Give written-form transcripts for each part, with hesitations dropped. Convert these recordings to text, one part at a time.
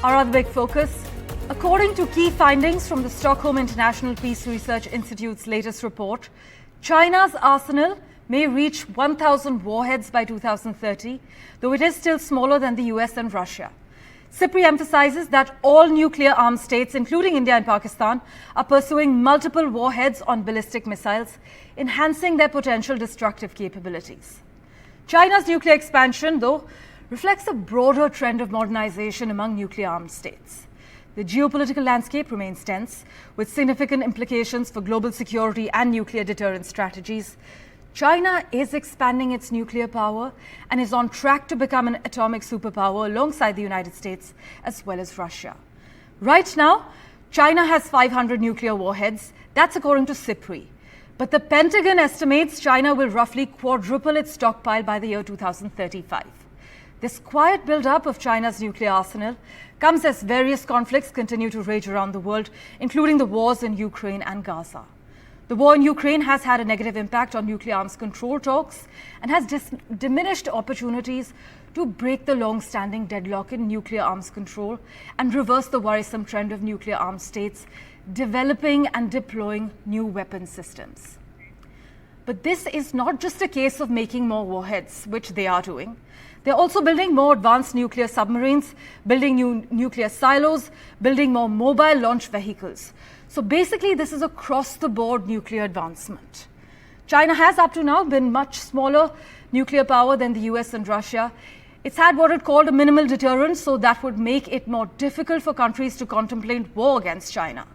Our other big focus, according to key findings from the Stockholm International Peace Research Institute's latest report, China's arsenal may reach 1,000 warheads by 2030, though it is still smaller than the US and Russia. CIPRI emphasizes that all nuclear-armed states, including India and Pakistan, are pursuing multiple warheads on ballistic missiles, enhancing their potential destructive capabilities. China's nuclear expansion, though, reflects a broader trend of modernization among nuclear-armed states. The geopolitical landscape remains tense, with significant implications for global security and nuclear deterrence strategies. China is expanding its nuclear power and is on track to become an atomic superpower alongside the United States as well as Russia. Right now, China has 500 nuclear warheads. That's according to CIPRI. But the Pentagon estimates China will roughly quadruple its stockpile by the year 2035. This quiet build-up of China's nuclear arsenal comes as various conflicts continue to rage around the world, including the wars in Ukraine and Gaza. The war in Ukraine has had a negative impact on nuclear arms control talks and has diminished opportunities to break the long-standing deadlock in nuclear arms control and reverse the worrisome trend of nuclear armed states developing and deploying new weapon systems. But this is not just a case of making more warheads, which they are doing. They're also building more advanced nuclear submarines, building new nuclear silos, building more mobile launch vehicles. So basically, this is across-the-board nuclear advancement. China has up to now been much smaller nuclear power than the US and Russia. It's had what it called a minimal deterrence, so that would make it more difficult for countries to contemplate war against China.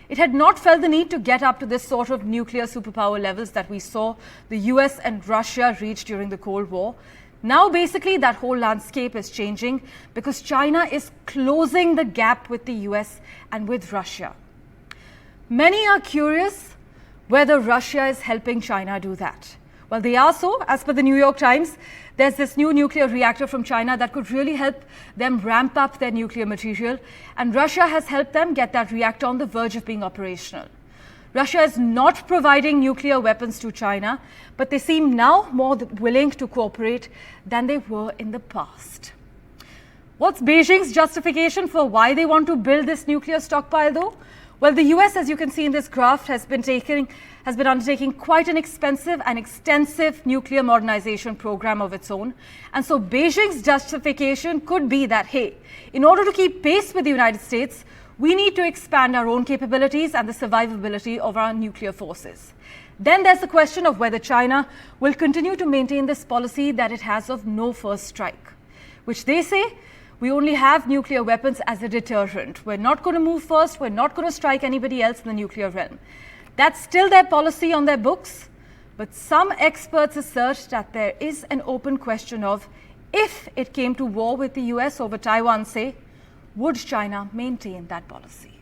It had not felt the need to get up to this sort of nuclear superpower levels that we saw the US and Russia reach during the Cold War. Now, basically, that whole landscape is changing because China is closing the gap with the US and with Russia. Many are curious whether Russia is helping China do that. Well, they are so. As per the New York Times, there's this new nuclear reactor from China that could really help them ramp up their nuclear material, and Russia has helped them get that reactor on the verge of being operational. Russia is not providing nuclear weapons to China, but they seem now more willing to cooperate than they were in the past. What's Beijing's justification for why they want to build this nuclear stockpile, though? Well, the US, as you can see in this graph, has been undertaking quite an expensive and extensive nuclear modernization program of its own. And so Beijing's justification could be that, hey, in order to keep pace with the United States, we need to expand our own capabilities and the survivability of our nuclear forces. Then there's the question of whether China will continue to maintain this policy that it has of no first strike, which they say we only have nuclear weapons as a deterrent. We're not going to move first. We're not going to strike anybody else in the nuclear realm. That's still their policy on their books. But some experts assert that there is an open question of if it came to war with the US over Taiwan, say, would China maintain that policy?